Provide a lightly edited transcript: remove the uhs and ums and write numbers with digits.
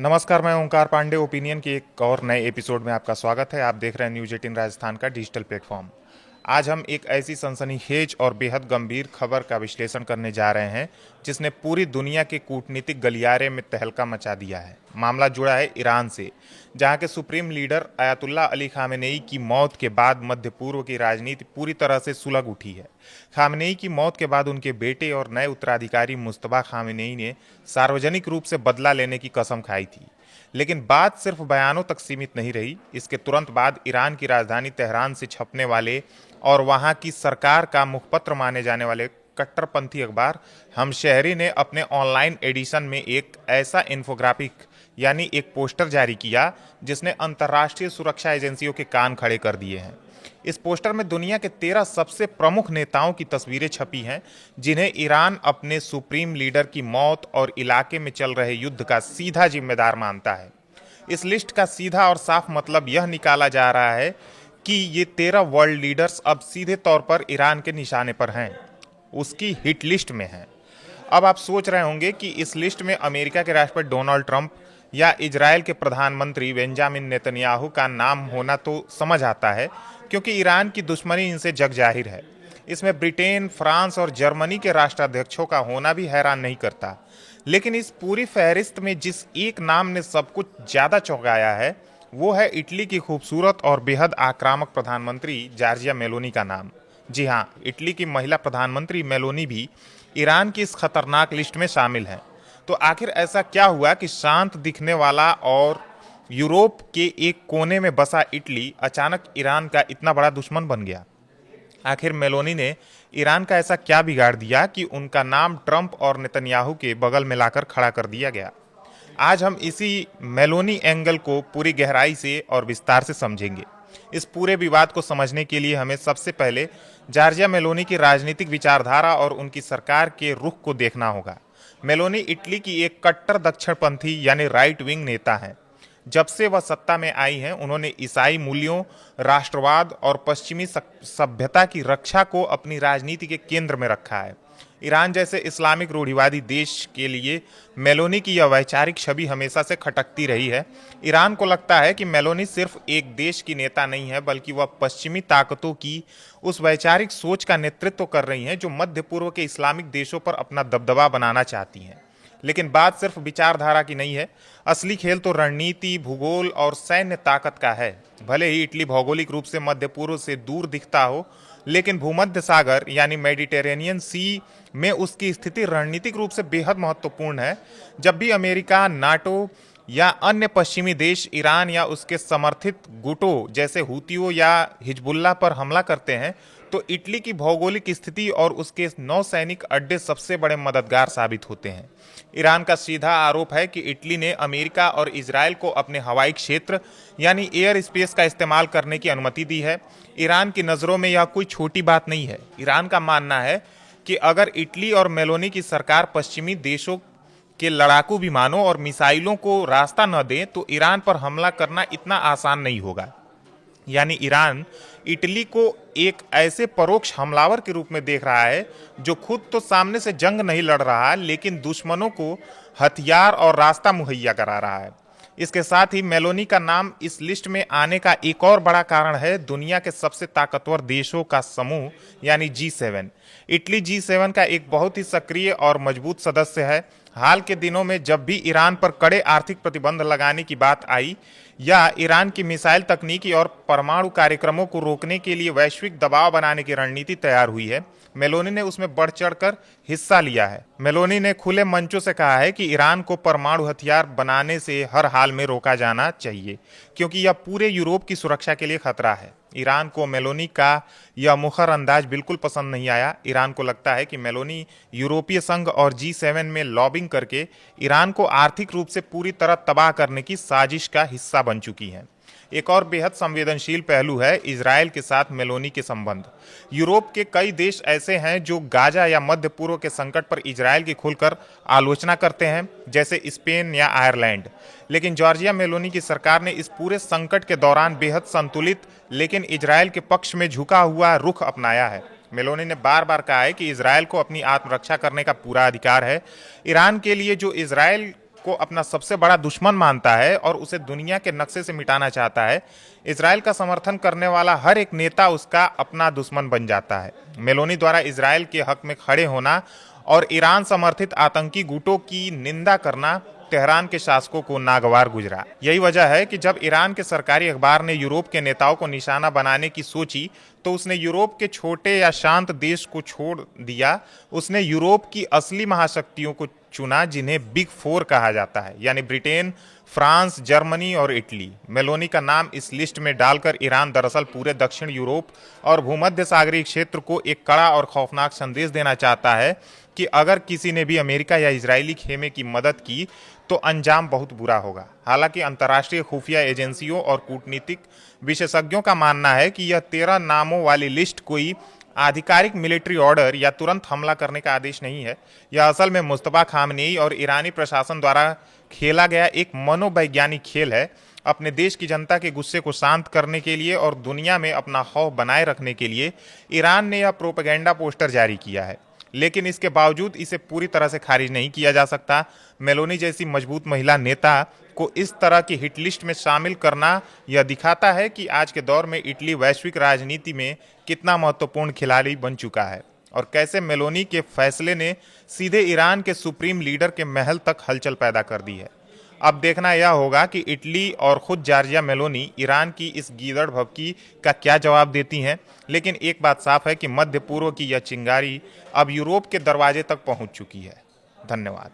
नमस्कार, मैं ओंकार पांडे। ओपिनियन के एक और नए एपिसोड में आपका स्वागत है। आप देख रहे हैं न्यूज 18 राजस्थान का डिजिटल प्लेटफॉर्म। आज हम एक ऐसी सनसनीखेज और बेहद गंभीर खबर का विश्लेषण करने जा रहे हैं जिसने पूरी दुनिया के कूटनीतिक गलियारे में तहलका मचा दिया है। मामला जुड़ा है ईरान से, जहां के supreme leader Ayatollah Ali Khamenei की मौत के बाद मध्य पूर्व की राजनीति पूरी तरह से सुलग उठी है। खामेनेई की मौत के बाद उनके बेटे और नए उत्तराधिकारी मुस्तफा खामेनेई ने सार्वजनिक रूप से बदला लेने की कसम खाई थी, लेकिन बात सिर्फ बयानों तक सीमित नहीं रही। इसके तुरंत बाद ईरान की राजधानी तेहरान से छपने वाले और वहां की सरकार का मुखपत्र माने जाने वाले कट्टरपंथी अखबार हमशहरी ने अपने ऑनलाइन एडिशन में एक ऐसा इन्फोग्राफिक यानी एक पोस्टर जारी किया जिसने अंतर्राष्ट्रीय सुरक्षा एजेंसियों के कान खड़े कर दिए हैं। इस पोस्टर में दुनिया के 13 सबसे प्रमुख नेताओं की तस्वीरें छपी हैं जिन्हें ईरान अपने सुप्रीम लीडर की मौत और इलाके में चल रहे युद्ध का सीधा जिम्मेदार मानता है। इस लिस्ट का सीधा और साफ मतलब यह निकाला जा रहा है कि ये 13 वर्ल्ड लीडर्स अब सीधे तौर पर ईरान के निशाने पर हैं, उसकी हिट लिस्ट में हैं। अब आप सोच रहे होंगे कि इस लिस्ट में अमेरिका के राष्ट्रपति डोनाल्ड ट्रंप या इजराइल के प्रधानमंत्री बेंजामिन नेतन्याहू का नाम होना तो समझ आता है, क्योंकि ईरान की दुश्मनी इनसे जग जाहिर है। इसमें ब्रिटेन, फ्रांस और जर्मनी के राष्ट्राध्यक्षों का होना भी हैरान नहीं करता। लेकिन इस पूरी फहरिस्त में जिस एक नाम ने सब कुछ ज्यादा चौंकाया है वो है इटली की खूबसूरत और बेहद आक्रामक प्रधानमंत्री जॉर्जिया मेलोनी का नाम। जी हाँ, इटली की महिला प्रधानमंत्री मेलोनी भी ईरान की इस खतरनाक लिस्ट में शामिल है। तो आखिर ऐसा क्या हुआ कि शांत दिखने वाला और यूरोप के एक कोने में बसा इटली अचानक ईरान का इतना बड़ा दुश्मन बन गया? आखिर मेलोनी ने ईरान का ऐसा क्या बिगाड़ दिया कि उनका नाम ट्रंप और नेतन्याहू के बगल में लाकर खड़ा कर दिया गया? आज हम इसी मेलोनी एंगल को पूरी गहराई से और विस्तार से समझेंगे। इस पूरे विवाद को समझने के लिए हमें सबसे पहले जॉर्जिया मेलोनी की राजनीतिक विचारधारा और उनकी सरकार के रुख को देखना होगा। मेलोनी इटली की एक कट्टर दक्षिणपंथी यानी राइट विंग नेता हैं। जब से वह सत्ता में आई हैं, उन्होंने ईसाई मूल्यों, राष्ट्रवाद और पश्चिमी सभ्यता की रक्षा को अपनी राजनीति के केंद्र में रखा है। ईरान जैसे इस्लामिक रूढ़िवादी देश के लिए मेलोनी की यह वैचारिक छवि हमेशा से खटकती रही है। ईरान को लगता है कि मेलोनी सिर्फ एक देश की नेता नहीं है, बल्कि वह पश्चिमी ताकतों की उस वैचारिक सोच का नेतृत्व कर रही हैं जो मध्य पूर्व के इस्लामिक देशों पर अपना दबदबा बनाना चाहती हैं। लेकिन बात सिर्फ विचारधारा की नहीं है, असली खेल तो रणनीति, भूगोल और सैन्य ताकत का है। भले ही इटली भौगोलिक रूप से मध्य पूर्व से दूर दिखता हो, लेकिन भूमध्य सागर यानी मेडिटेरेनियन सी में उसकी स्थिति रणनीतिक रूप से बेहद महत्वपूर्ण है। जब भी अमेरिका, नाटो या अन्य पश्चिमी देश ईरान या उसके समर्थित गुटों जैसे हूतियों या हिजबुल्लाह पर हमला करते हैं, तो इटली की भौगोलिक स्थिति और उसके नौसैनिक अड्डे सबसे बड़े मददगार साबित होते हैं। ईरान का सीधा आरोप है कि इटली ने अमेरिका और इजराइल को अपने हवाई क्षेत्र यानी एयर स्पेस का इस्तेमाल करने की अनुमति दी है। ईरान की नज़रों में यह कोई छोटी बात नहीं है। ईरान का मानना है कि अगर इटली और मेलोनी की सरकार पश्चिमी देशों के लड़ाकू विमानों और मिसाइलों को रास्ता न दें, तो ईरान पर हमला करना इतना आसान नहीं होगा। यानी ईरान इटली को एक ऐसे परोक्ष हमलावर के रूप में देख रहा है जो खुद तो सामने से जंग नहीं लड़ रहा, लेकिन दुश्मनों को हथियार और रास्ता मुहैया करा रहा है। इसके साथ ही मेलोनी का नाम इस लिस्ट में आने का एक और बड़ा कारण है दुनिया के सबसे ताकतवर देशों का समूह यानी G7। इटली G7 का एक बहुत ही सक्रिय और मजबूत सदस्य है। हाल के दिनों में जब भी ईरान पर कड़े आर्थिक प्रतिबंध लगाने की बात आई या ईरान की मिसाइल तकनीकी और परमाणु कार्यक्रमों को रोकने के लिए वैश्विक दबाव बनाने की रणनीति तैयार हुई है, मेलोनी ने उसमें बढ़ चढ़कर हिस्सा लिया है। मेलोनी ने खुले मंचों से कहा है कि ईरान को परमाणु हथियार बनाने से हर हाल में रोका जाना चाहिए, क्योंकि यह पूरे यूरोप की सुरक्षा के लिए खतरा है। ईरान को मेलोनी का यह मुखर अंदाज बिल्कुल पसंद नहीं आया। ईरान को लगता है कि मेलोनी यूरोपीय संघ और G7 में लॉबिंग करके ईरान को आर्थिक रूप से पूरी तरह तबाह करने की साजिश का हिस्सा बन चुकी हैं। एक और बेहद संवेदनशील पहलू है इजराइल के साथ मेलोनी के संबंध। यूरोप के कई देश ऐसे हैं जो गाजा या मध्य पूर्व के संकट पर इजराइल की खुलकर आलोचना करते हैं, जैसे स्पेन या आयरलैंड। लेकिन जॉर्जिया मेलोनी की सरकार ने इस पूरे संकट के दौरान बेहद संतुलित लेकिन इजराइल के पक्ष में झुका हुआ रुख अपनाया है। मेलोनी ने बार बार कहा है कि इजराइल को अपनी आत्मरक्षा करने का पूरा अधिकार है। ईरान के लिए जो इजराइल को अपना सबसे बड़ा दुश्मन मानता है और उसे दुनिया के नक्शे से मिटाना चाहता है, इजराइल का समर्थन करने वाला हर एक नेता उसका अपना दुश्मन बन जाता है। मेलोनी द्वारा इजराइल के हक में खड़े होना और ईरान समर्थित आतंकी गुटों की निंदा करना तेहरान के शासकों को नागवार गुजरा। यही वजह है कि जब ईरान के सरकारी अखबार ने यूरोप के नेताओं को निशाना बनाने की सोची तो उसने यूरोप के छोटे या शांत देश को छोड़ दिया। उसने यूरोप की असली महाशक्तियों को चुना, जिन्हें बिग फोर कहा जाता है, यानी ब्रिटेन, फ्रांस, जर्मनी और इटली। मेलोनी का नाम इस लिस्ट में डालकर ईरान दरअसल पूरे दक्षिण यूरोप और भूमध्य सागरीय क्षेत्र को एक कड़ा और खौफनाक संदेश देना चाहता है कि अगर किसी ने भी अमेरिका या इजरायली खेमे की मदद की तो अंजाम बहुत बुरा होगा। हालांकि अंतर्राष्ट्रीय खुफिया एजेंसियों और कूटनीतिक विशेषज्ञों का मानना है कि यह 13 नामों वाली लिस्ट कोई आधिकारिक मिलिट्री ऑर्डर या तुरंत हमला करने का आदेश नहीं है। यह असल में मुस्तफा खामनेई और ईरानी प्रशासन द्वारा खेला गया एक मनोवैज्ञानिक खेल है। अपने देश की जनता के गुस्से को शांत करने के लिए और दुनिया में अपना खौफ बनाए रखने के लिए ईरान ने यह प्रोपेगेंडा पोस्टर जारी किया है, लेकिन इसके बावजूद इसे पूरी तरह से खारिज नहीं किया जा सकता। मेलोनी जैसी मजबूत महिला नेता को इस तरह की हिट लिस्ट में शामिल करना यह दिखाता है कि आज के दौर में इटली वैश्विक राजनीति में कितना महत्वपूर्ण खिलाड़ी बन चुका है और कैसे मेलोनी के फैसले ने सीधे ईरान के सुप्रीम लीडर के महल तक हलचल पैदा कर दी है। अब देखना यह होगा कि इटली और खुद जॉर्जिया मेलोनी ईरान की इस गीदड़ भभकी का क्या जवाब देती हैं। लेकिन एक बात साफ है कि मध्य पूर्व की यह चिंगारी अब यूरोप के दरवाजे तक पहुंच चुकी है। धन्यवाद।